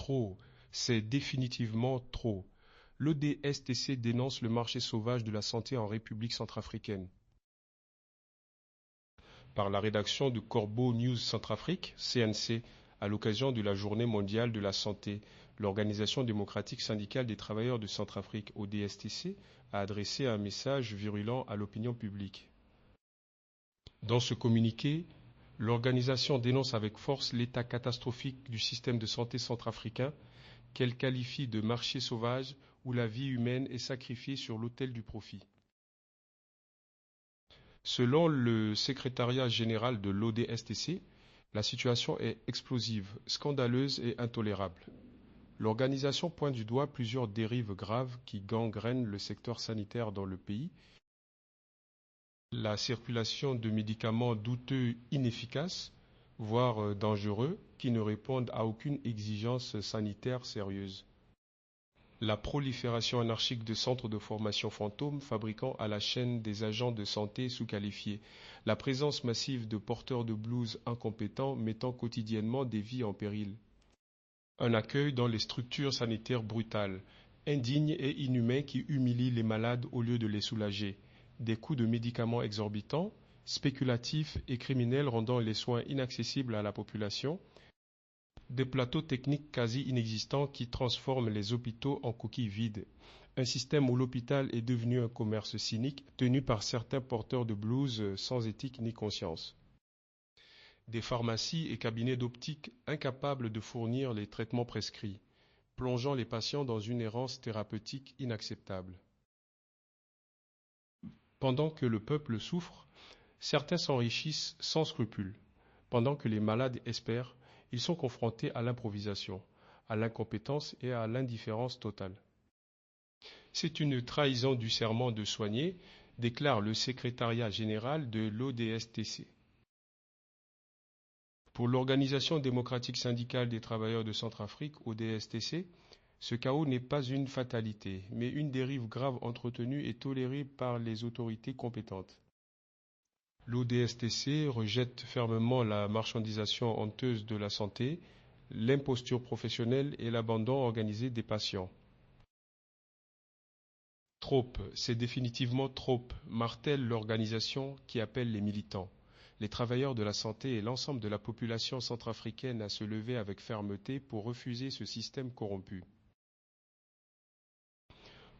trop, c'est définitivement trop. L'ODSTC dénonce le marché sauvage de la santé en République centrafricaine. Par la rédaction de Corbeau News Centrafrique, CNC, à l'occasion de la Journée mondiale de la santé, l'Organisation démocratique syndicale des travailleurs de Centrafrique, ODSTC, a adressé un message virulent à l'opinion publique. Dans ce communiqué, l'organisation dénonce avec force l'état catastrophique du système de santé centrafricain, qu'elle qualifie de marché sauvage où la vie humaine est sacrifiée sur l'autel du profit. Selon le secrétariat général de l'ODSTC, la situation est explosive, scandaleuse et intolérable. L'organisation pointe du doigt plusieurs dérives graves qui gangrènent le secteur sanitaire dans le pays. La circulation de médicaments douteux, inefficaces, voire dangereux, qui ne répondent à aucune exigence sanitaire sérieuse. La prolifération anarchique de centres de formation fantômes fabriquant à la chaîne des agents de santé sous-qualifiés. La présence massive de porteurs de blues incompétents mettant quotidiennement des vies en péril. Un accueil dans les structures sanitaires brutales, indignes et inhumains qui humilient les malades au lieu de les soulager. Des coûts de médicaments exorbitants, spéculatifs et criminels rendant les soins inaccessibles à la population. Des plateaux techniques quasi inexistants qui transforment les hôpitaux en coquilles vides. Un système où l'hôpital est devenu un commerce cynique tenu par certains porteurs de blues sans éthique ni conscience. Des pharmacies et cabinets d'optique incapables de fournir les traitements prescrits, plongeant les patients dans une errance thérapeutique inacceptable. Pendant que le peuple souffre, certains s'enrichissent sans scrupule. Pendant que les malades espèrent, ils sont confrontés à l'improvisation, à l'incompétence et à l'indifférence totale. C'est une trahison du serment de soigner, déclare le secrétariat général de l'ODSTC. Pour l'Organisation démocratique syndicale des travailleurs de Centrafrique, ODSTC, ce chaos n'est pas une fatalité, mais une dérive grave entretenue et tolérée par les autorités compétentes. L'ODSTC rejette fermement la marchandisation honteuse de la santé, l'imposture professionnelle et l'abandon organisé des patients. Trop, c'est définitivement trop, martèle l'organisation qui appelle les militants, les travailleurs de la santé et l'ensemble de la population centrafricaine à se lever avec fermeté pour refuser ce système corrompu.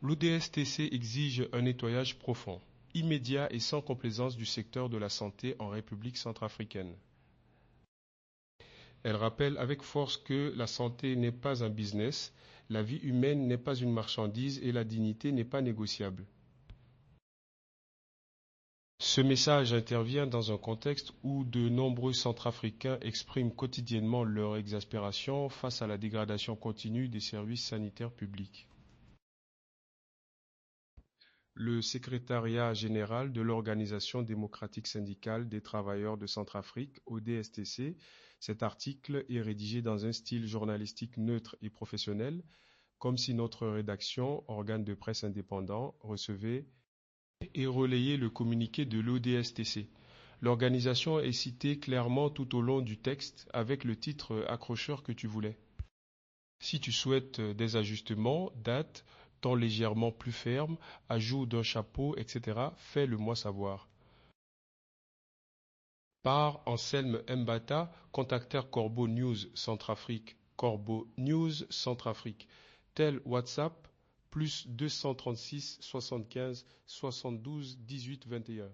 L'ODSTC exige un nettoyage profond, immédiat et sans complaisance du secteur de la santé en République centrafricaine. Elle rappelle avec force que la santé n'est pas un business, la vie humaine n'est pas une marchandise et la dignité n'est pas négociable. Ce message intervient dans un contexte où de nombreux Centrafricains expriment quotidiennement leur exaspération face à la dégradation continue des services sanitaires publics. Le secrétariat général de l'Organisation démocratique syndicale des travailleurs de Centrafrique, ODSTC, cet article est rédigé dans un style journalistique neutre et professionnel, comme si notre rédaction, organe de presse indépendant, recevait et relayait le communiqué de l'ODSTC. L'organisation est citée clairement tout au long du texte avec le titre accrocheur que tu voulais. Si tu souhaites des ajustements, dates, temps légèrement plus ferme, ajout d'un chapeau, etc., fais-le moi savoir. Par Anselme Mbata, contactaire Corbeau News Centrafrique, Corbeau News Centrafrique. Tel WhatsApp, +236 75 72 18 21.